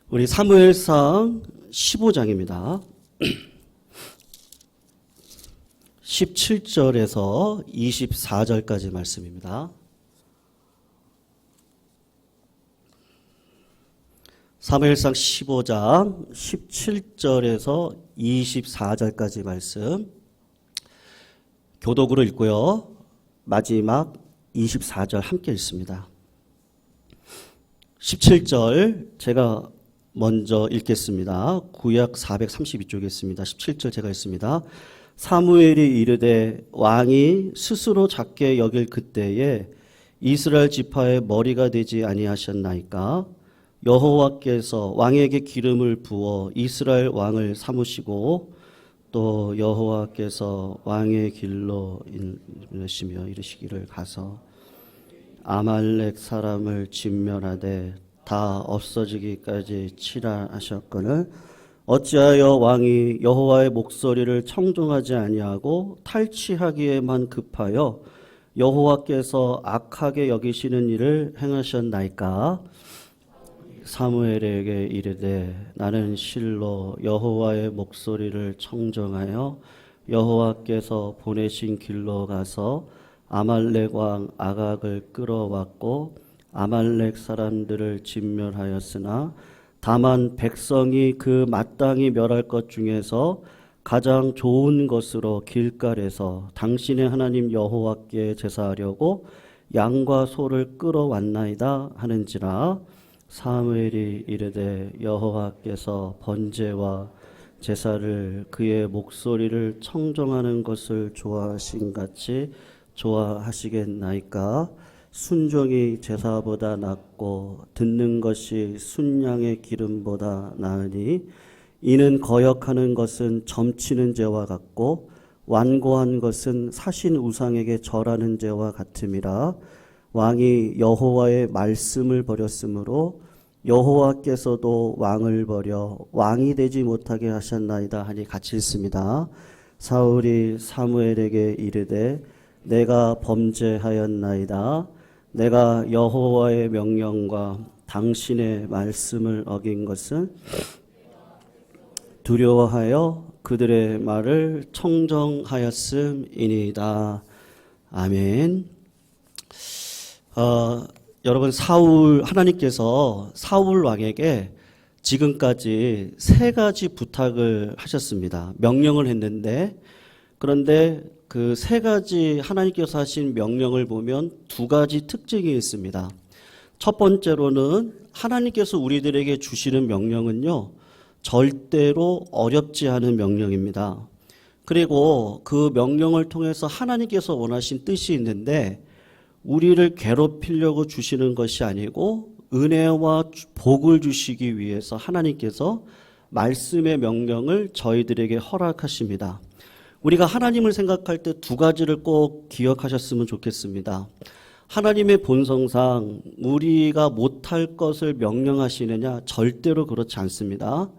우리 사무엘상 15장입니다. 17절에서 24절까지 말씀입니다. 사무엘상 15장 17절에서 24절까지 말씀 교독으로 읽고요. 마지막 24절 함께 읽습니다. 17절 제가 먼저 읽겠습니다. 구약 432쪽에 있습니다. 17절 제가 읽습니다. 사무엘이 이르되 왕이 스스로 작게 여길 그때에 이스라엘 지파의 머리가 되지 아니하셨나이까? 여호와께서 왕에게 기름을 부어 이스라엘 왕을 삼으시고 또 여호와께서 왕의 길로 이르시며 이르시기를 가서 아말렉 사람을 진멸하되 다 없어지기까지 치라 하셨거늘 어찌하여 왕이 여호와의 목소리를 청종하지 아니하고 탈취하기에만 급하여 여호와께서 악하게 여기시는 일을 행하셨나이까? 사무엘에게 이르되 나는 실로 여호와의 목소리를 청정하여 여호와께서 보내신 길로 가서 아말렉 왕 아각을 끌어왔고 아말렉 사람들을 진멸하였으나 다만 백성이 그 마땅히 멸할 것 중에서 가장 좋은 것으로 길갈에서 당신의 하나님 여호와께 제사하려고 양과 소를 끌어왔나이다 하는지라. 사무엘이 이르되 여호와께서 번제와 제사를 그의 목소리를 청정하는 것을 좋아하신 같이 좋아하시겠나이까? 순종이 제사보다 낫고 듣는 것이 순양의 기름보다 나으니 이는 거역하는 것은 점치는 죄와 같고 완고한 것은 사신 우상에게 절하는 죄와 같음이라. 왕이 여호와의 말씀을 버렸으므로 여호와께서도 왕을 버려 왕이 되지 못하게 하셨나이다 하니 같이 읽습니다. 사울이 사무엘에게 이르되 내가 범죄하였나이다. 내가 여호와의 명령과 당신의 말씀을 어긴 것은 두려워하여 그들의 말을 청정하였음이니이다. 아멘. 여러분, 하나님께서 사울 왕에게 지금까지 세 가지 부탁을 하셨습니다. 명령을 했는데, 그런데 그 세 가지 하나님께서 하신 명령을 보면 두 가지 특징이 있습니다. 첫 번째로는 하나님께서 우리들에게 주시는 명령은요, 절대로 어렵지 않은 명령입니다. 그리고 그 명령을 통해서 하나님께서 원하신 뜻이 있는데 우리를 괴롭히려고 주시는 것이 아니고 은혜와 복을 주시기 위해서 하나님께서 말씀의 명령을 저희들에게 허락하십니다. 우리가 하나님을 생각할 때 두 가지를 꼭 기억하셨으면 좋겠습니다. 하나님의 본성상 우리가 못할 것을 명령하시느냐? 절대로 그렇지 않습니다.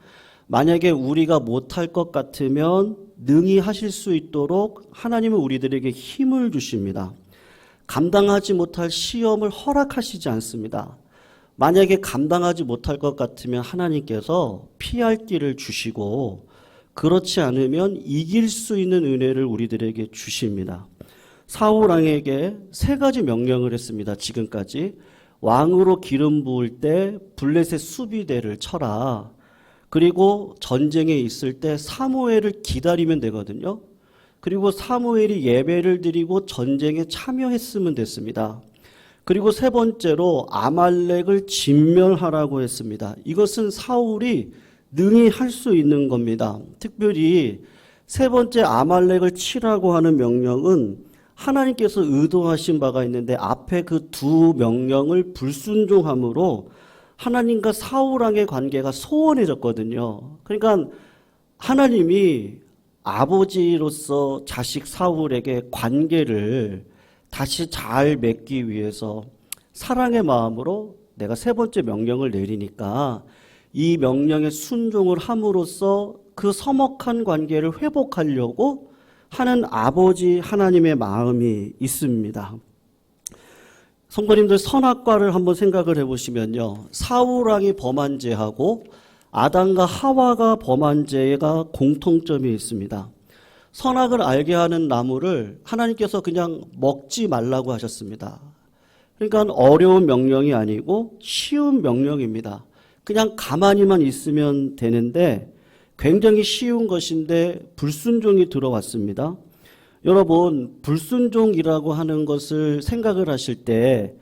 만약에 우리가 못할 것 같으면 능히 하실 수 있도록 하나님은 우리들에게 힘을 주십니다. 감당하지 못할 시험을 허락하시지 않습니다. 만약에 감당하지 못할 것 같으면 하나님께서 피할 길을 주시고 그렇지 않으면 이길 수 있는 은혜를 우리들에게 주십니다. 사울 왕에게 세 가지 명령을 했습니다. 지금까지 왕으로 기름 부을 때 블레셋 수비대를 쳐라. 그리고 전쟁에 있을 때 사무엘을 기다리면 되거든요. 그리고 사무엘이 예배를 드리고 전쟁에 참여했으면 됐습니다. 그리고 세 번째로 아말렉을 진멸하라고 했습니다. 이것은 사울이 능히 할 수 있는 겁니다. 특별히 세 번째 아말렉을 치라고 하는 명령은 하나님께서 의도하신 바가 있는데 앞에 그 두 명령을 불순종함으로 하나님과 사울 왕의 관계가 소원해졌거든요. 그러니까 하나님이 아버지로서 자식 사울에게 관계를 다시 잘 맺기 위해서 사랑의 마음으로 내가 세 번째 명령을 내리니까 이 명령에 순종을 함으로써 그 서먹한 관계를 회복하려고 하는 아버지 하나님의 마음이 있습니다. 성도님들 선악과를 한번 생각을 해보시면요. 사울왕이 범한 죄하고 아담과 하와가 범한 죄가 공통점이 있습니다. 선악을 알게 하는 나무를 하나님께서 그냥 먹지 말라고 하셨습니다. 그러니까 어려운 명령이 아니고 쉬운 명령입니다. 그냥 가만히만 있으면 되는데 굉장히 쉬운 것인데 불순종이 들어왔습니다. 여러분, 불순종이라고 하는 것을 생각을 하실 때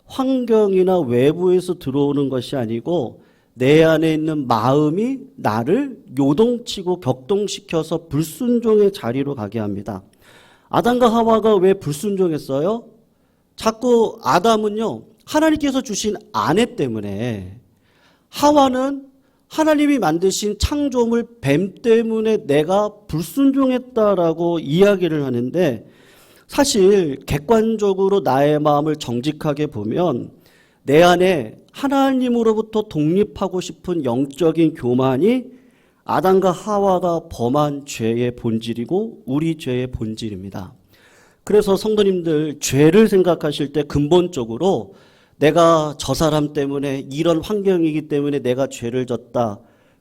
환경이나 외부에서 들어오는 것이 아니고 내 안에 있는 마음이 나를 요동치고 격동시켜서 불순종의 자리로 가게 합니다. 아담과 하와가 왜 불순종했어요? 자꾸 아담은요, 하나님께서 주신 아내 때문에, 하와는 하나님이 만드신 창조물 뱀 때문에 내가 불순종했다라고 이야기를 하는데, 사실 객관적으로 나의 마음을 정직하게 보면 내 안에 하나님으로부터 독립하고 싶은 영적인 교만이 아담과 하와가 범한 죄의 본질이고 우리 죄의 본질입니다. 그래서 성도님들, 죄를 생각하실 때 근본적으로 내가 저 사람 때문에 이런 환경이기 때문에 내가 죄를 졌다,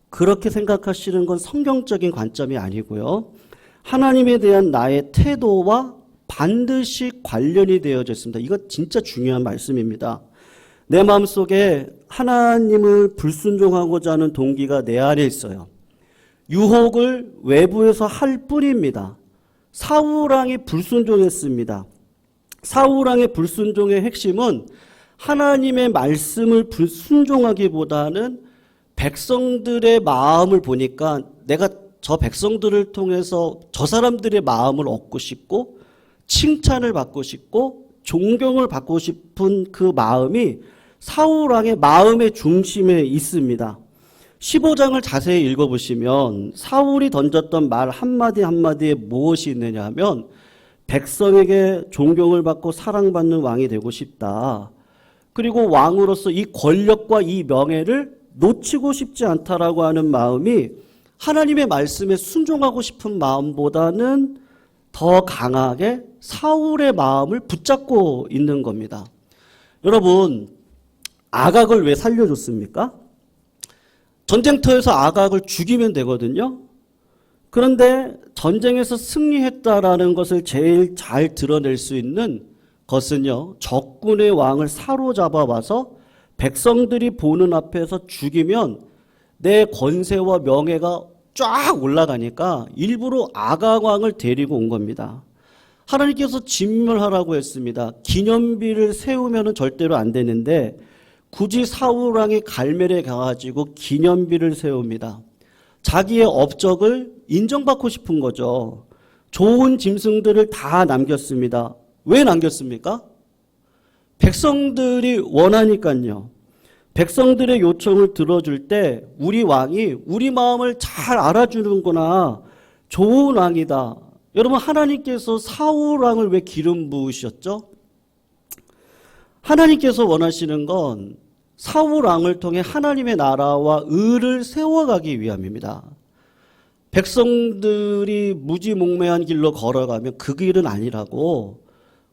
그렇게 생각하시는 건 성경적인 관점이 아니고요. 하나님에 대한 나의 태도와 반드시 관련이 되어져 있습니다. 이거 진짜 중요한 말씀입니다. 내 마음속에 하나님을 불순종하고자 하는 동기가 내 안에 있어요. 유혹을 외부에서 할 뿐입니다. 사울왕이 불순종했습니다. 사울왕의 불순종의 핵심은 하나님의 말씀을 불순종하기보다는 백성들의 마음을 보니까 내가 저 백성들을 통해서 저 사람들의 마음을 얻고 싶고 칭찬을 받고 싶고 존경을 받고 싶은 그 마음이 사울왕의 마음의 중심에 있습니다. 15장을 자세히 읽어보시면 사울이 던졌던 말 한마디 한마디에 무엇이 있느냐 하면 백성에게 존경을 받고 사랑받는 왕이 되고 싶다. 그리고 왕으로서 이 권력과 이 명예를 놓치고 싶지 않다라고 하는 마음이 하나님의 말씀에 순종하고 싶은 마음보다는 더 강하게 사울의 마음을 붙잡고 있는 겁니다. 여러분, 아각을 왜 살려줬습니까? 전쟁터에서 아각을 죽이면 되거든요. 그런데 전쟁에서 승리했다라는 것을 제일 잘 드러낼 수 있는 것은요, 적군의 왕을 사로잡아 와서 백성들이 보는 앞에서 죽이면 내 권세와 명예가 쫙 올라가니까 일부러 아각 왕을 데리고 온 겁니다. 하나님께서 진멸하라고 했습니다. 기념비를 세우면 절대로 안 되는데 굳이 사울왕이 갈멜에 가가지고 기념비를 세웁니다. 자기의 업적을 인정받고 싶은 거죠. 좋은 짐승들을 다 남겼습니다. 왜 남겼습니까? 백성들이 원하니까요. 백성들의 요청을 들어줄 때 우리 왕이 우리 마음을 잘 알아주는구나, 좋은 왕이다. 여러분, 하나님께서 사울 왕을 왜 기름 부으셨죠? 하나님께서 원하시는 건 사울 왕을 통해 하나님의 나라와 의를 세워가기 위함입니다. 백성들이 무지몽매한 길로 걸어가면 그 길은 아니라고,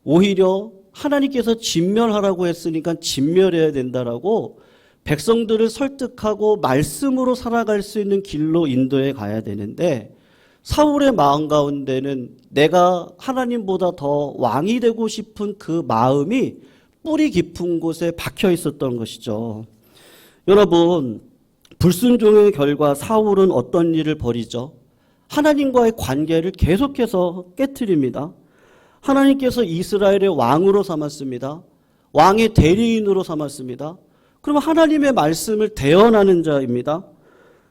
오히려 하나님께서 진멸하라고 했으니까 진멸해야 된다라고 백성들을 설득하고 말씀으로 살아갈 수 있는 길로 인도해 가야 되는데, 사울의 마음 가운데는 내가 하나님보다 더 왕이 되고 싶은 그 마음이 뿌리 깊은 곳에 박혀 있었던 것이죠. 여러분, 불순종의 결과 사울은 어떤 일을 벌이죠? 하나님과의 관계를 계속해서 깨트립니다. 하나님께서 이스라엘의 왕으로 삼았습니다. 왕의 대리인으로 삼았습니다. 그러면 하나님의 말씀을 대언하는 자입니다.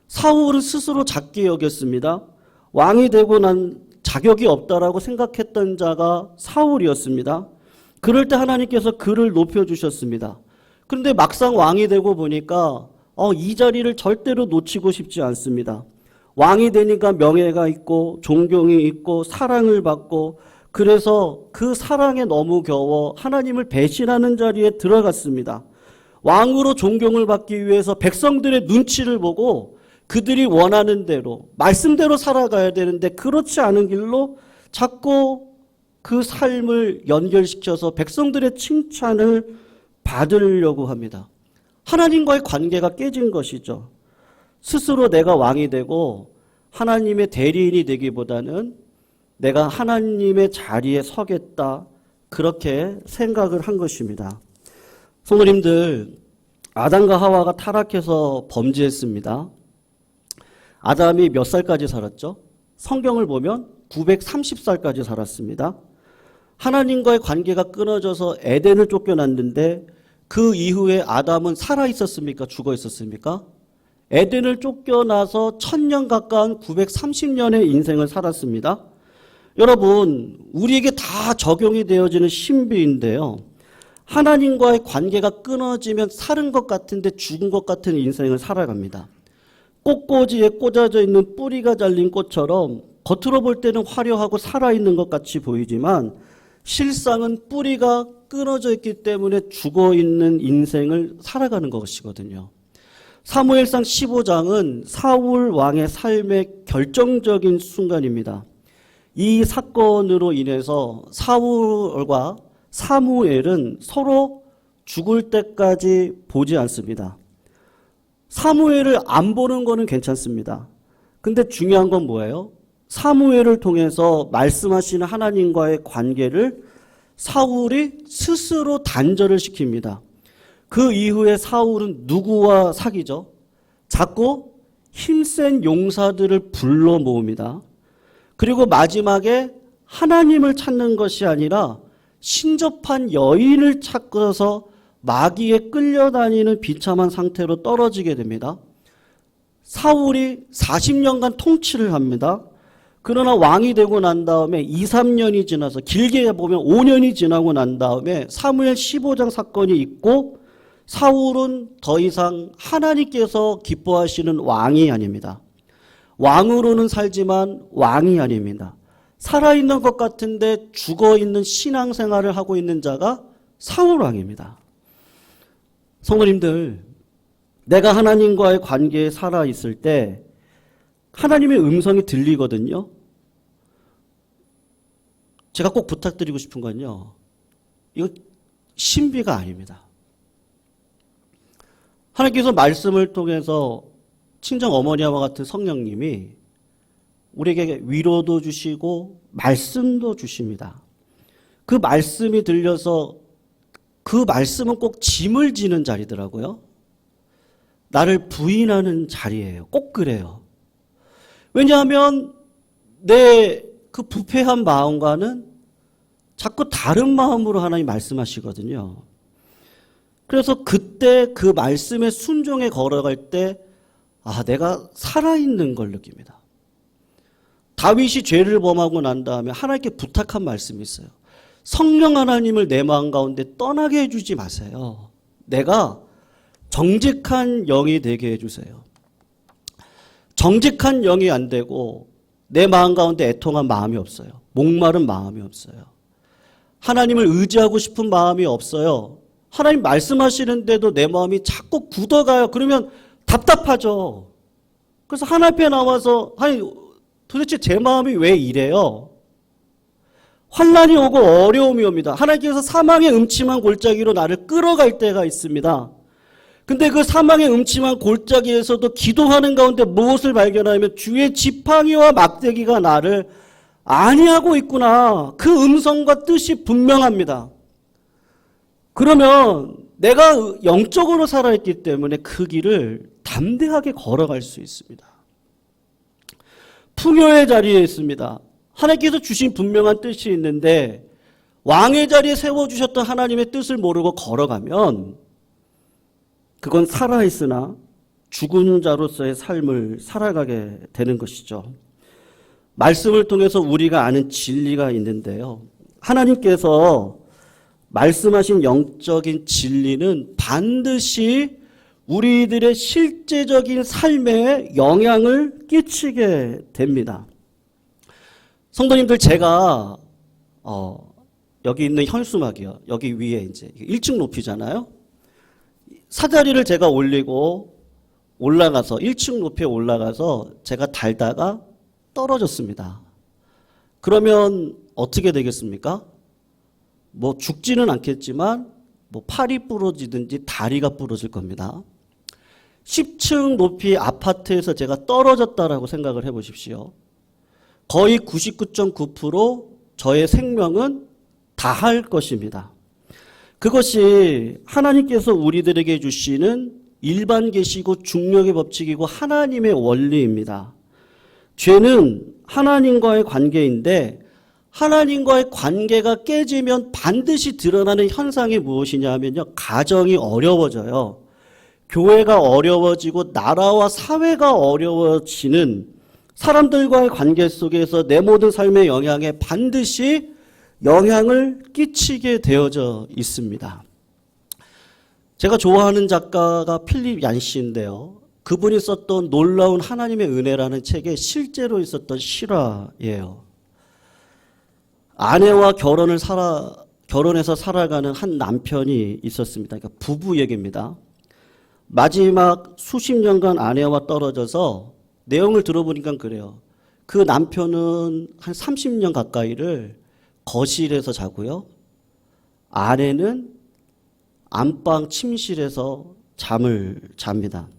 사울은 스스로 작게 여겼습니다. 왕이 되고 난 자격이 없다라고 생각했던 자가 사울이었습니다. 그럴 때 하나님께서 그를 높여주셨습니다. 그런데 막상 왕이 되고 보니까 이 자리를 절대로 놓치고 싶지 않습니다. 왕이 되니까 명예가 있고 존경이 있고 사랑을 받고, 그래서 그 사랑에 너무 겨워 하나님을 배신하는 자리에 들어갔습니다. 왕으로 존경을 받기 위해서 백성들의 눈치를 보고 그들이 원하는 대로 말씀대로 살아가야 되는데 그렇지 않은 길로 자꾸 그 삶을 연결시켜서 백성들의 칭찬을 받으려고 합니다. 하나님과의 관계가 깨진 것이죠. 스스로 내가 왕이 되고 하나님의 대리인이 되기보다는 내가 하나님의 자리에 서겠다, 그렇게 생각을 한 것입니다. 성도님들, 아담과 하와가 타락해서 범죄했습니다. 아담이 몇 살까지 살았죠? 성경을 보면 930살까지 살았습니다. 하나님과의 관계가 끊어져서 에덴을 쫓겨났는데 그 이후에 아담은 살아 있었습니까? 죽어 있었습니까? 에덴을 쫓겨나서 1000년 가까운 930년의 인생을 살았습니다. 여러분, 우리에게 다 적용이 되어지는 신비인데요. 하나님과의 관계가 끊어지면 사는 것 같은데 죽은 것 같은 인생을 살아갑니다. 꽃꽂이에 꽂아져 있는 뿌리가 잘린 꽃처럼 겉으로 볼 때는 화려하고 살아있는 것 같이 보이지만 실상은 뿌리가 끊어져 있기 때문에 죽어있는 인생을 살아가는 것이거든요. 사무엘상 15장은 사울 왕의 삶의 결정적인 순간입니다. 이 사건으로 인해서 사울과 사무엘은 서로 죽을 때까지 보지 않습니다. 사무엘을 안 보는 거는 괜찮습니다. 근데 중요한 건 뭐예요? 사무엘을 통해서 말씀하시는 하나님과의 관계를 사울이 스스로 단절을 시킵니다. 그 이후에 사울은 누구와 사귀죠? 자꾸 힘센 용사들을 불러 모읍니다. 그리고 마지막에 하나님을 찾는 것이 아니라 신접한 여인을 찾고서 마귀에 끌려다니는 비참한 상태로 떨어지게 됩니다. 사울이 40년간 통치를 합니다. 그러나 왕이 되고 난 다음에 2, 3년이 지나서 길게 보면 5년이 지나고 난 다음에 사무엘 15장 사건이 있고 사울은 더 이상 하나님께서 기뻐하시는 왕이 아닙니다. 왕으로는 살지만 왕이 아닙니다. 살아있는 것 같은데 죽어있는 신앙생활을 하고 있는 자가 사울 왕입니다. 성도님들, 내가 하나님과의 관계에 살아있을 때 하나님의 음성이 들리거든요. 제가 꼭 부탁드리고 싶은 건요, 이거 신비가 아닙니다. 하나님께서 말씀을 통해서 친정 어머니와 같은 성령님이 우리에게 위로도 주시고 말씀도 주십니다. 그 말씀이 들려서 그 말씀은 꼭 짐을 지는 자리더라고요. 나를 부인하는 자리예요. 꼭 그래요. 왜냐하면 내 그 부패한 마음과는 자꾸 다른 마음으로 하나님 말씀하시거든요. 그래서 그때 그 말씀에 순종해 걸어갈 때 내가 살아있는 걸 느낍니다. 다윗이 죄를 범하고 난 다음에 하나님께 부탁한 말씀이 있어요. 성령 하나님을 내 마음 가운데 떠나게 해주지 마세요. 내가 정직한 영이 되게 해주세요. 정직한 영이 안 되고 내 마음 가운데 애통한 마음이 없어요. 목마른 마음이 없어요. 하나님을 의지하고 싶은 마음이 없어요. 하나님 말씀하시는데도 내 마음이 자꾸 굳어가요. 그러면 답답하죠. 그래서 하나님 앞에 나와서 도대체 제 마음이 왜 이래요? 환난이 오고 어려움이 옵니다. 하나님께서 사망의 음침한 골짜기로 나를 끌어갈 때가 있습니다. 근데 그 사망의 음침한 골짜기에서도 기도하는 가운데 무엇을 발견하면 주의 지팡이와 막대기가 나를 안위하고 있구나. 그 음성과 뜻이 분명합니다. 그러면 내가 영적으로 살아있기 때문에 그 길을 담대하게 걸어갈 수 있습니다. 풍요의 자리에 있습니다. 하나님께서 주신 분명한 뜻이 있는데 왕의 자리에 세워주셨던 하나님의 뜻을 모르고 걸어가면 그건 살아있으나 죽은 자로서의 삶을 살아가게 되는 것이죠. 말씀을 통해서 우리가 아는 진리가 있는데요. 하나님께서 말씀하신 영적인 진리는 반드시 우리들의 실제적인 삶에 영향을 끼치게 됩니다. 성도님들, 제가 여기 있는 현수막이요. 여기 위에 이제 1층 높이잖아요. 사다리를 제가 올라가서 1층 높이에 올라가서 제가 달다가 떨어졌습니다. 그러면 어떻게 되겠습니까? 뭐 죽지는 않겠지만 뭐 팔이 부러지든지 다리가 부러질 겁니다. 10층 높이 아파트에서 제가 떨어졌다라고 생각을 해보십시오. 거의 99.9% 저의 생명은 다할 것입니다. 그것이 하나님께서 우리들에게 주시는 일반 계시고 중력의 법칙이고 하나님의 원리입니다. 죄는 하나님과의 관계인데 하나님과의 관계가 깨지면 반드시 드러나는 현상이 무엇이냐 하면요. 가정이 어려워져요. 교회가 어려워지고 나라와 사회가 어려워지는 사람들과의 관계 속에서 내 모든 삶의 영향에 반드시 영향을 끼치게 되어져 있습니다. 제가 좋아하는 작가가 필립 얀시인데요. 그분이 썼던 놀라운 하나님의 은혜라는 책에 실제로 있었던 실화예요. 아내와 결혼해서 살아가는 한 남편이 있었습니다. 그러니까 부부 얘기입니다. 마지막 수십 년간 아내와 떨어져서 내용을 들어보니까 그래요. 그 남편은 한 30년 가까이를 거실에서 자고요. 아내는 안방 침실에서 잠을 잡니다.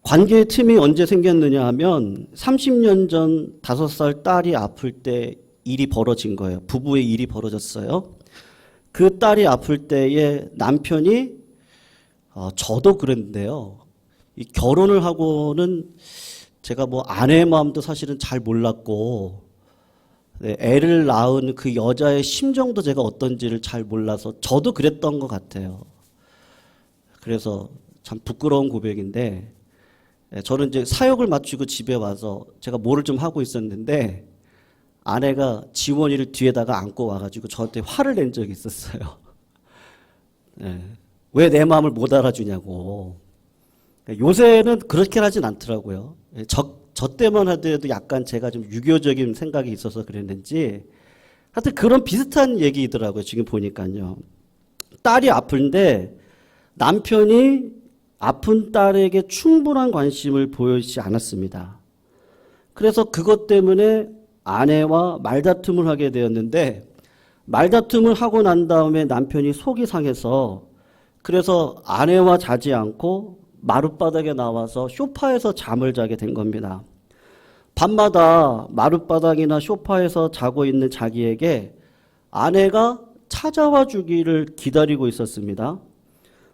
관계의 틈이 언제 생겼느냐 하면 30년 전 5살 딸이 아플 때 일이 벌어진 거예요. 부부의 일이 벌어졌어요. 그 딸이 아플 때에 남편이 저도 그랬는데요. 이 결혼을 하고는 제가 뭐 아내의 마음도 사실은 잘 몰랐고 애를 낳은 그 여자의 심정도 제가 어떤지를 잘 몰라서 저도 그랬던 것 같아요. 그래서 참 부끄러운 고백인데 저는 이제 사역을 마치고 집에 와서 제가 뭐를 좀 하고 있었는데 아내가 지원이를 뒤에다가 안고 와가지고 저한테 화를 낸 적이 있었어요. 왜 내 마음을 못 알아주냐고. 요새는 그렇게 하진 않더라고요. 저 때만 하더라도 약간 제가 좀 유교적인 생각이 있어서 그랬는지 하여튼 그런 비슷한 얘기더라고요. 지금 보니까요. 딸이 아픈데 남편이 아픈 딸에게 충분한 관심을 보이지 않았습니다. 그래서 그것 때문에 아내와 말다툼을 하게 되었는데 말다툼을 하고 난 다음에 남편이 속이 상해서 그래서 아내와 자지 않고 마룻바닥에 나와서 소파에서 잠을 자게 된 겁니다. 밤마다 마룻바닥이나 소파에서 자고 있는 자기에게 아내가 찾아와 주기를 기다리고 있었습니다.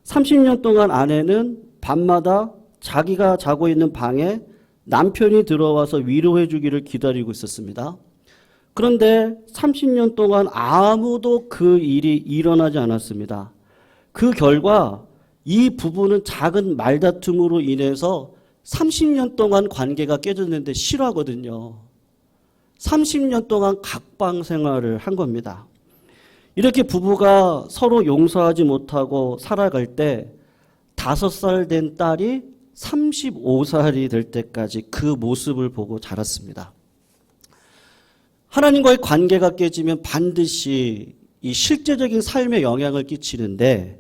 30년 동안 아내는 밤마다 자기가 자고 있는 방에 남편이 들어와서 위로해 주기를 기다리고 있었습니다. 그런데 30년 동안 아무도 그 일이 일어나지 않았습니다. 그 결과 이 부부는 작은 말다툼으로 인해서 30년 동안 관계가 깨졌는데 싫어하거든요. 30년 동안 각방 생활을 한 겁니다. 이렇게 부부가 서로 용서하지 못하고 살아갈 때 5살 된 딸이 35살이 될 때까지 그 모습을 보고 자랐습니다. 하나님과의 관계가 깨지면 반드시 이 실제적인 삶에 영향을 끼치는데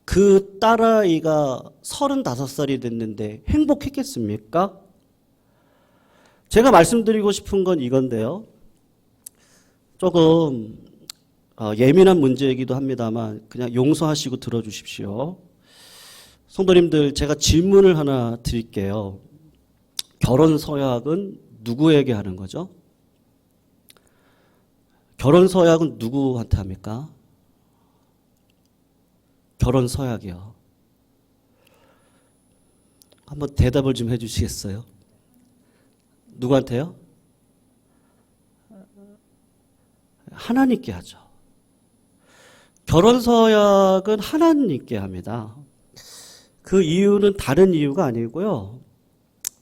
그 딸아이가 35살이 됐는데 행복했겠습니까? 제가 말씀드리고 싶은 건 이건데요. 조금 예민한 문제이기도 합니다만 그냥 용서하시고 들어주십시오. 성도님들, 제가 질문을 하나 드릴게요. 결혼 서약은 누구에게 하는 거죠? 결혼 서약은 누구한테 합니까? 결혼 서약이요. 한번 대답을 좀 해주시겠어요? 누구한테요? 하나님께 하죠. 결혼 서약은 하나님께 합니다. 그 이유는 다른 이유가 아니고요.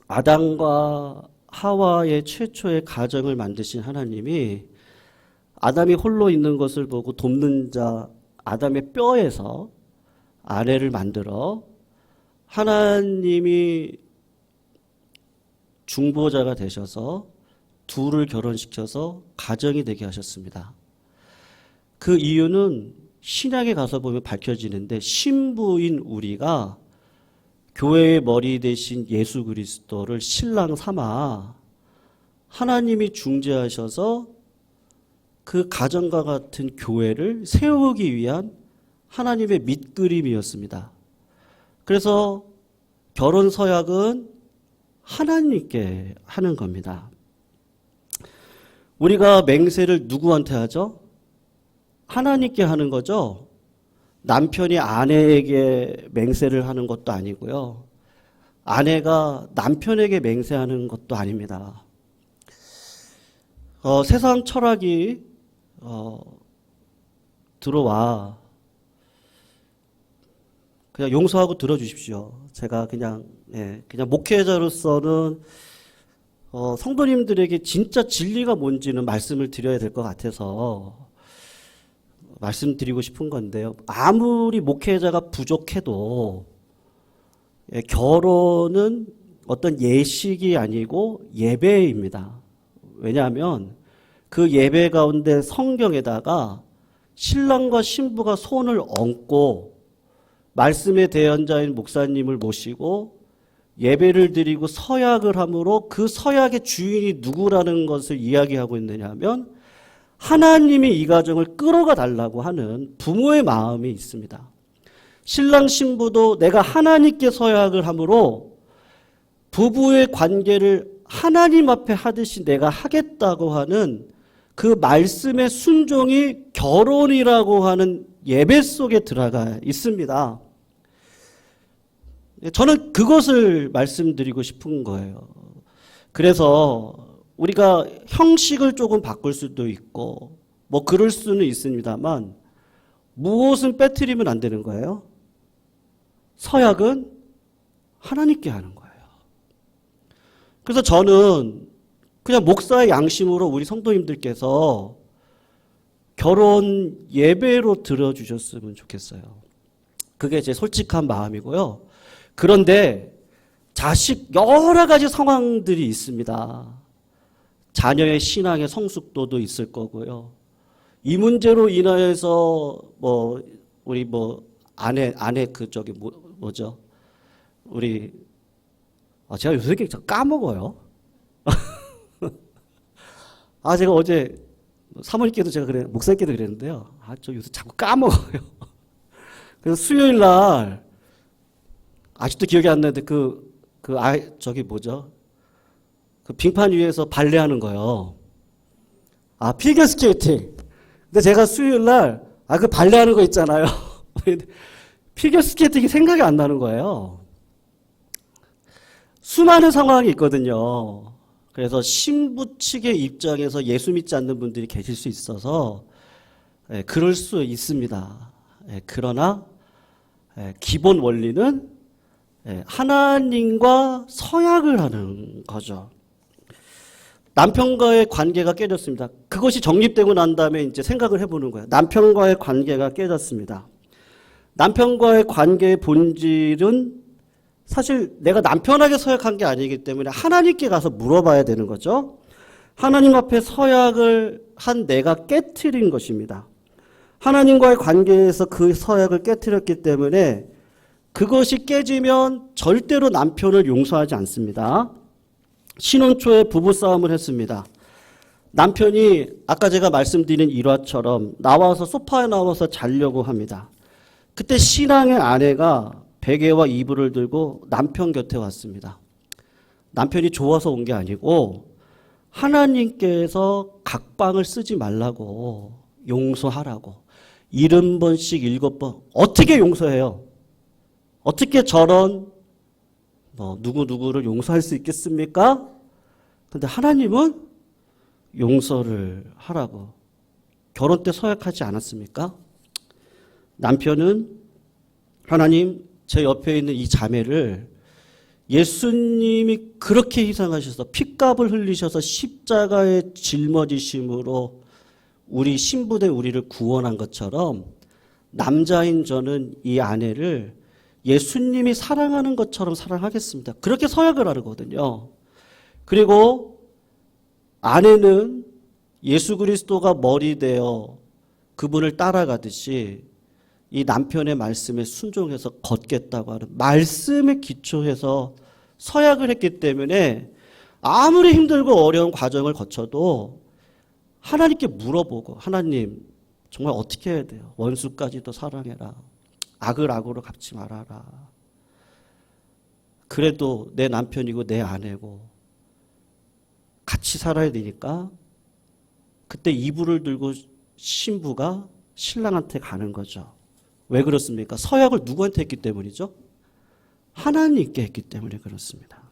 아담과 하와의 최초의 가정을 만드신 하나님이 아담이 홀로 있는 것을 보고 돕는 자 아담의 뼈에서 아내를 만들어 하나님이 중보자가 되셔서 둘을 결혼시켜서 가정이 되게 하셨습니다. 그 이유는 신약에 가서 보면 밝혀지는데 신부인 우리가 교회의 머리 대신 예수 그리스도를 신랑 삼아 하나님이 중재하셔서 그 가정과 같은 교회를 세우기 위한 하나님의 밑그림이었습니다. 그래서 결혼 서약은 하나님께 하는 겁니다. 우리가 맹세를 누구한테 하죠? 하나님께 하는 거죠. 남편이 아내에게 맹세를 하는 것도 아니고요. 아내가 남편에게 맹세하는 것도 아닙니다. 세상 철학이 들어와 그냥 용서하고 들어주십시오. 제가 그냥 목회자로서는 성도님들에게 진짜 진리가 뭔지는 말씀을 드려야 될 것 같아서 말씀드리고 싶은 건데요. 아무리 목회자가 부족해도 결혼은 어떤 예식이 아니고 예배입니다. 왜냐하면 그 예배 가운데 성경에다가 신랑과 신부가 손을 얹고 말씀의 대언자인 목사님을 모시고 예배를 드리고 서약을 함으로 그 서약의 주인이 누구라는 것을 이야기하고 있느냐 하면 하나님이 이 가정을 끌어가 달라고 하는 부모의 마음이 있습니다. 신랑 신부도 내가 하나님께 서약을 함으로 부부의 관계를 하나님 앞에 하듯이 내가 하겠다고 하는 그 말씀의 순종이 결혼이라고 하는 예배 속에 들어가 있습니다. 저는 그것을 말씀드리고 싶은 거예요. 그래서 우리가 형식을 조금 바꿀 수도 있고 뭐 그럴 수는 있습니다만 무엇은 빼뜨리면 안 되는 거예요? 서약은 하나님께 하는 거예요. 그래서 저는 그냥 목사의 양심으로 우리 성도님들께서 결혼 예배로 들어주셨으면 좋겠어요. 그게 제 솔직한 마음이고요. 그런데 자식 여러 가지 상황들이 있습니다. 자녀의 신앙의 성숙도도 있을 거고요. 이 문제로 인하여서 우리 아내 뭐죠? 우리 제가 요새 까먹어요. 제가 어제 사모님께도 제가 목사님께도 그랬는데요. 저 요새 자꾸 까먹어요. 그래서 수요일 날 아직도 기억이 안 나는데 그 빙판 위에서 발레하는 거요. 피겨 스케이팅. 근데 제가 수요일 날 그 발레하는 거 있잖아요. 피겨 스케이팅이 생각이 안 나는 거예요. 수많은 상황이 있거든요. 그래서 신부 측의 입장에서 예수 믿지 않는 분들이 계실 수 있어서 그럴 수 있습니다. 그러나 기본 원리는 하나님과 서약을 하는 거죠. 남편과의 관계가 깨졌습니다. 그것이 정립되고 난 다음에 이제 생각을 해보는 거예요. 남편과의 관계가 깨졌습니다. 남편과의 관계의 본질은 사실 내가 남편에게 서약한 게 아니기 때문에 하나님께 가서 물어봐야 되는 거죠. 하나님 앞에 서약을 한 내가 깨트린 것입니다. 하나님과의 관계에서 그 서약을 깨트렸기 때문에 그것이 깨지면 절대로 남편을 용서하지 않습니다. 신혼 초에 부부싸움을 했습니다. 남편이 아까 제가 말씀드린 일화처럼 나와서 소파에 나와서 자려고 합니다. 그때 신앙의 아내가 베개와 이불을 들고 남편 곁에 왔습니다. 남편이 좋아서 온 게 아니고 하나님께서 각방을 쓰지 말라고 용서하라고 70번씩 7번 어떻게 용서해요? 어떻게 저런 누구누구를 용서할 수 있겠습니까? 근데 하나님은 용서를 하라고 결혼 때 서약하지 않았습니까? 남편은 하나님 제 옆에 있는 이 자매를 예수님이 그렇게 희생하셔서 핏값을 흘리셔서 십자가에 짊어지심으로 우리 신부된 우리를 구원한 것처럼 남자인 저는 이 아내를 예수님이 사랑하는 것처럼 사랑하겠습니다. 그렇게 서약을 하거든요. 그리고 아내는 예수 그리스도가 머리 되어 그분을 따라가듯이 이 남편의 말씀에 순종해서 걷겠다고 하는 말씀에 기초해서 서약을 했기 때문에 아무리 힘들고 어려운 과정을 거쳐도 하나님께 물어보고 하나님 정말 어떻게 해야 돼요? 원수까지도 사랑해라. 악을 악으로 갚지 말아라. 그래도 내 남편이고 내 아내고 같이 살아야 되니까 그때 이불을 들고 신부가 신랑한테 가는 거죠. 왜 그렇습니까? 서약을 누구한테 했기 때문이죠? 하나님께 했기 때문에 그렇습니다.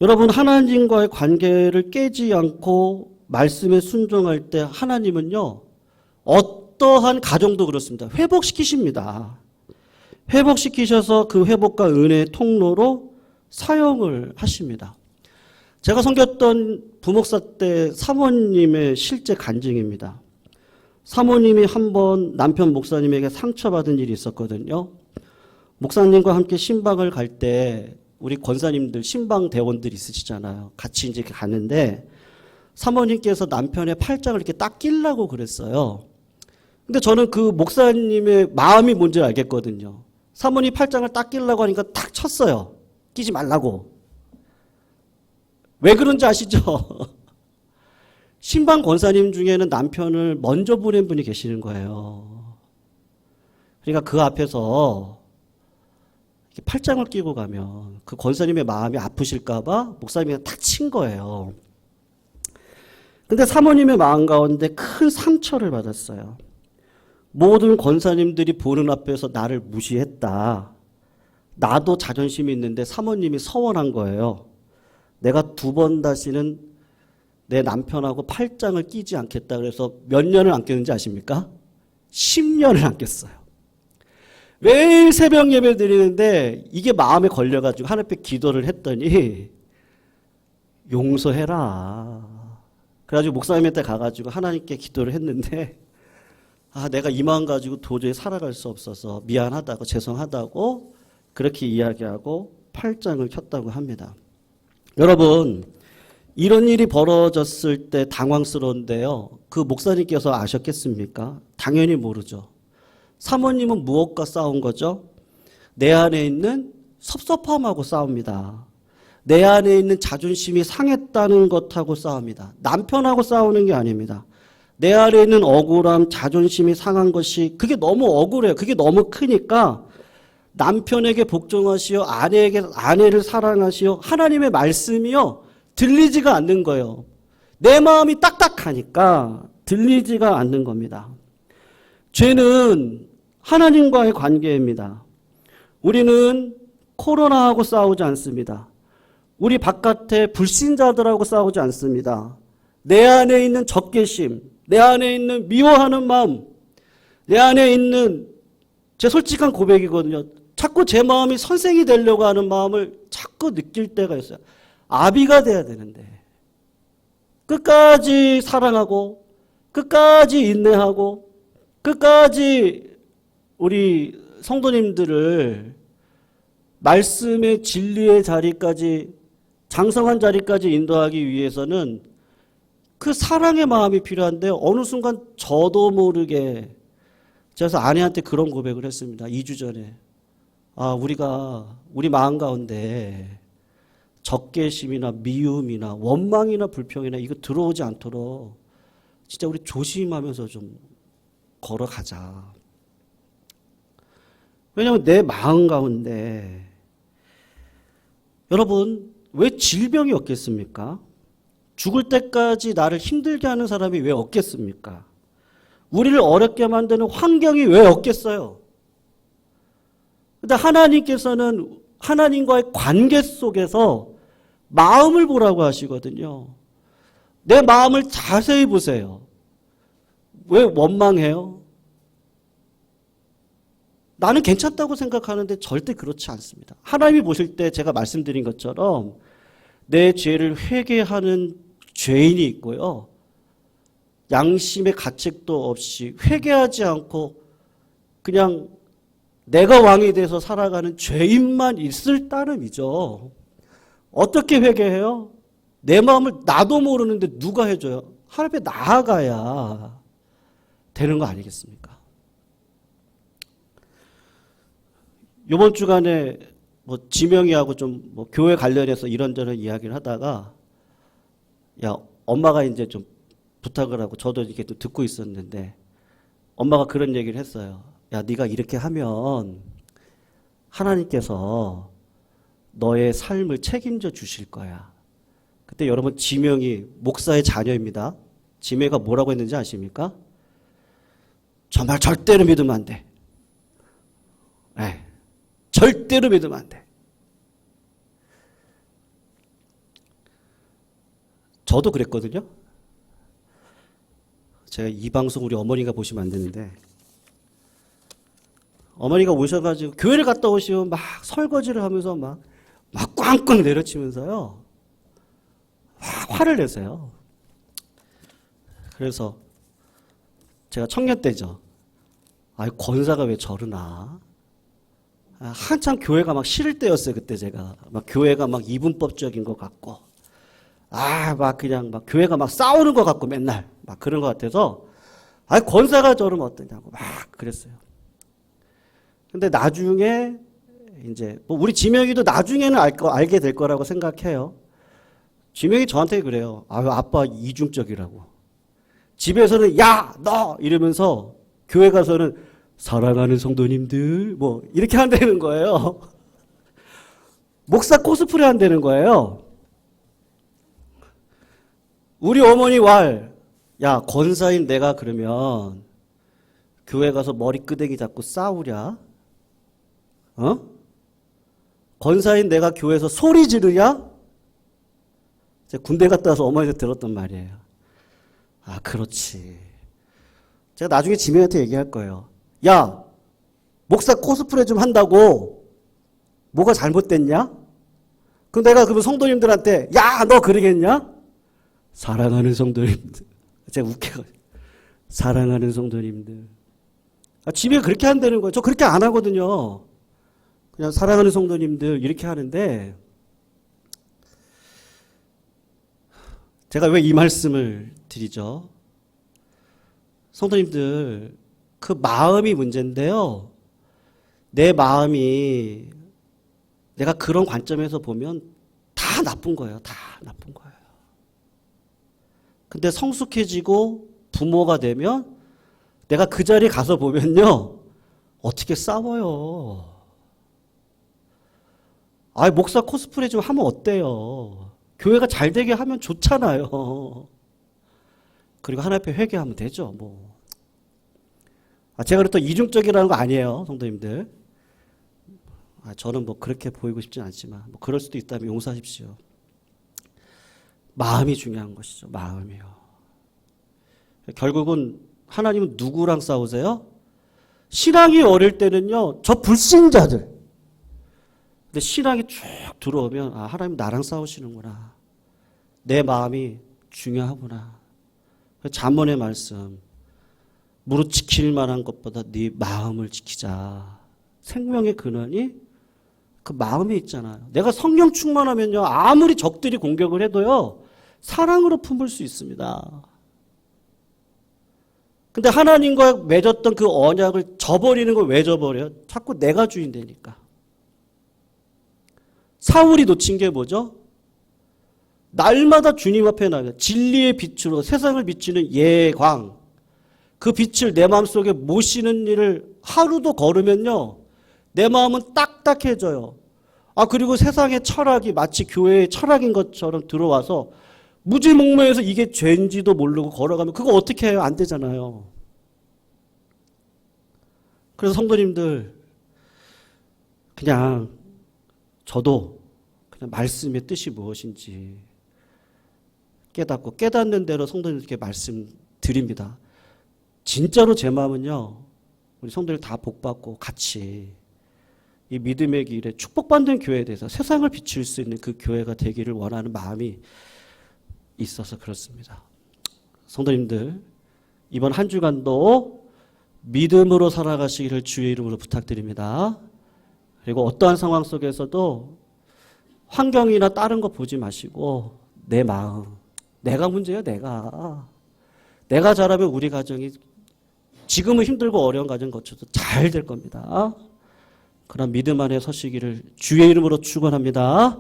여러분, 하나님과의 관계를 깨지 않고 말씀에 순종할 때 하나님은요, 어떠한 가정도 그렇습니다. 회복시키십니다. 회복시키셔서 그 회복과 은혜의 통로로 사용을 하십니다. 제가 섬겼던 부목사 때 사모님의 실제 간증입니다. 사모님이 한번 남편 목사님에게 상처받은 일이 있었거든요. 목사님과 함께 신방을 갈 때 우리 권사님들 신방 대원들 있으시잖아요. 같이 이제 갔는데 사모님께서 남편의 팔짱을 이렇게 딱 끼려고 그랬어요. 근데 저는 그 목사님의 마음이 뭔지 알겠거든요. 사모님 팔짱을 딱 끼려고 하니까 탁 쳤어요. 끼지 말라고. 왜 그런지 아시죠? 신방 권사님 중에는 남편을 먼저 보낸 분이 계시는 거예요. 그러니까 그 앞에서 팔짱을 끼고 가면 그 권사님의 마음이 아프실까봐 목사님이 탁 친 거예요. 근데 사모님의 마음 가운데 큰 상처를 받았어요. 모든 권사님들이 보는 앞에서 나를 무시했다. 나도 자존심이 있는데 사모님이 서운한 거예요. 내가 2번 다시는 내 남편하고 팔짱을 끼지 않겠다. 그래서 몇 년을 안 꼈는지 아십니까? 10년을 안 꼈어요. 매일 새벽 예배 드리는데 이게 마음에 걸려가지고 하나님 앞에 기도를 했더니 용서해라. 그래가지고 목사님한테 가가지고 하나님께 기도를 했는데 내가 이 마음 가지고 도저히 살아갈 수 없어서 미안하다고 죄송하다고 그렇게 이야기하고 팔짱을 켰다고 합니다. 여러분, 이런 일이 벌어졌을 때 당황스러운데요. 그 목사님께서 아셨겠습니까? 당연히 모르죠. 사모님은 무엇과 싸운 거죠? 내 안에 있는 섭섭함하고 싸웁니다. 내 안에 있는 자존심이 상했다는 것하고 싸웁니다. 남편하고 싸우는 게 아닙니다. 내 안에 있는 억울함, 자존심이 상한 것이 그게 너무 억울해요. 그게 너무 크니까 남편에게 복종하시오, 아내를 사랑하시오. 하나님의 말씀이요 들리지가 않는 거예요. 내 마음이 딱딱하니까 들리지가 않는 겁니다. 죄는 하나님과의 관계입니다. 우리는 코로나하고 싸우지 않습니다. 우리 바깥에 불신자들하고 싸우지 않습니다. 내 안에 있는 적개심, 내 안에 있는 미워하는 마음, 내 안에 있는 제 솔직한 고백이거든요. 자꾸 제 마음이 선생이 되려고 하는 마음을 자꾸 느낄 때가 있어요. 아비가 돼야 되는데 끝까지 사랑하고 끝까지 인내하고 끝까지 우리 성도님들을 말씀의 진리의 자리까지 장성한 자리까지 인도하기 위해서는 그 사랑의 마음이 필요한데 어느 순간 저도 모르게 그래서 아내한테 그런 고백을 했습니다. 2주 전에. 우리 마음 가운데 적개심이나 미움이나 원망이나 불평이나 이거 들어오지 않도록 진짜 우리 조심하면서 좀 걸어가자. 왜냐하면 내 마음 가운데 여러분 왜 질병이 없겠습니까? 죽을 때까지 나를 힘들게 하는 사람이 왜 없겠습니까? 우리를 어렵게 만드는 환경이 왜 없겠어요? 근데 하나님께서는 하나님과의 관계 속에서 마음을 보라고 하시거든요. 내 마음을 자세히 보세요. 왜 원망해요? 나는 괜찮다고 생각하는데 절대 그렇지 않습니다. 하나님이 보실 때 제가 말씀드린 것처럼 내 죄를 회개하는 죄인이 있고요. 양심의 가책도 없이 회개하지 않고 그냥 내가 왕이 돼서 살아가는 죄인만 있을 따름이죠. 어떻게 회개해요? 내 마음을 나도 모르는데 누가 해줘요? 하나님 앞에 나아가야 되는 거 아니겠습니까? 이번 주간에 지명이하고 좀 교회 관련해서 이런저런 이야기를 하다가 엄마가 이제 좀 부탁을 하고 저도 이렇게 또 듣고 있었는데 엄마가 그런 얘기를 했어요. 야, 네가 이렇게 하면 하나님께서 너의 삶을 책임져 주실 거야. 그때 여러분 지명이 목사의 자녀입니다. 지명이가 뭐라고 했는지 아십니까? 정말 절대로 믿으면 안 돼. 네, 절대로 믿으면 안 돼. 저도 그랬거든요. 제가 이 방송 우리 어머니가 보시면 안 되는데 어머니가 오셔가지고 교회를 갔다 오시면 막 설거지를 하면서 막 꽝꽝 내려치면서요. 화를 내세요. 그래서 제가 청년 때죠. 아, 권사가 왜 저러나. 한참 교회가 막 싫을 때였어요. 그때 제가 막 교회가 막 이분법적인 것 같고 막 그냥 막 교회가 막 싸우는 것 같고 맨날 막 그런 것 같아서 권사가 저러면 어떠냐고 막 그랬어요. 근데 나중에 이제 뭐 우리 지명이도 나중에는 알게 될 거라고 생각해요. 지명이 저한테 그래요. 아빠 이중적이라고. 집에서는 야, 너 이러면서 교회 가서는 사랑하는 성도님들 뭐 이렇게 한다는 거예요. 목사 코스프레 한다는 거예요. 우리 어머니 야, 권사인 내가 그러면 교회 가서 머리 끄댕이 잡고 싸우랴? 권사인 내가 교회에서 소리 지르냐? 제가 군대 갔다 와서 어머니한테 들었던 말이에요. 그렇지. 제가 나중에 지명한테 얘기할 거예요. 야, 목사 코스프레 좀 한다고 뭐가 잘못됐냐? 그럼 내가 그러면 성도님들한테 야, 너 그러겠냐? 사랑하는 성도님들. 제가 웃겨가지고. 사랑하는 성도님들. 집에 그렇게 한다는 거예요. 저 그렇게 안 하거든요. 그냥 사랑하는 성도님들 이렇게 하는데 제가 왜 이 말씀을 드리죠? 성도님들 그 마음이 문제인데요. 내 마음이 내가 그런 관점에서 보면 다 나쁜 거예요. 다 나쁜 거예요. 근데 성숙해지고 부모가 되면 내가 그 자리에 가서 보면요. 어떻게 싸워요. 목사 코스프레 좀 하면 어때요. 교회가 잘 되게 하면 좋잖아요. 그리고 하나님 앞에 회개하면 되죠. 뭐. 제가 그렇다고 이중적이라는 거 아니에요. 성도님들. 저는 뭐 그렇게 보이고 싶진 않지만 뭐 그럴 수도 있다면 용서하십시오. 마음이 중요한 것이죠. 마음이요. 결국은 하나님은 누구랑 싸우세요? 신앙이 어릴 때는요. 저 불신자들. 근데 신앙이 쭉 들어오면 하나님 나랑 싸우시는구나. 내 마음이 중요하구나. 잠언의 말씀. 무릇 지킬 만한 것보다 네 마음을 지키자. 생명의 근원이 그 마음에 있잖아요. 내가 성령 충만하면요. 아무리 적들이 공격을 해도요. 사랑으로 품을 수 있습니다. 근데 하나님과 맺었던 그 언약을 저버리는 걸 왜 저버려요? 자꾸 내가 주인 되니까. 사울이 놓친 게 뭐죠? 날마다 주님 앞에 나가요. 진리의 빛으로 세상을 비추는 예광. 그 빛을 내 마음속에 모시는 일을 하루도 걸으면요. 내 마음은 딱딱해져요. 그리고 세상의 철학이 마치 교회의 철학인 것처럼 들어와서 무지몽매해서 이게 죄인지도 모르고 걸어가면 그거 어떻게 해요? 안 되잖아요. 그래서 성도님들 그냥 저도 그냥 말씀의 뜻이 무엇인지 깨닫고 깨닫는 대로 성도님들께 말씀드립니다. 진짜로 제 마음은요. 우리 성도들 다 복받고 같이 이 믿음의 길에 축복받는 교회에 대해서 세상을 비출 수 있는 그 교회가 되기를 원하는 마음이 있어서 그렇습니다. 성도님들 이번 한 주간도 믿음으로 살아가시기를 주의 이름으로 부탁드립니다. 그리고 어떠한 상황 속에서도 환경이나 다른 거 보지 마시고 내 마음, 내가 문제예요. 내가 잘하면 우리 가정이 지금은 힘들고 어려운 가정 거쳐도 잘 될 겁니다. 그런 믿음 안에 서시기를 주의 이름으로 축원합니다.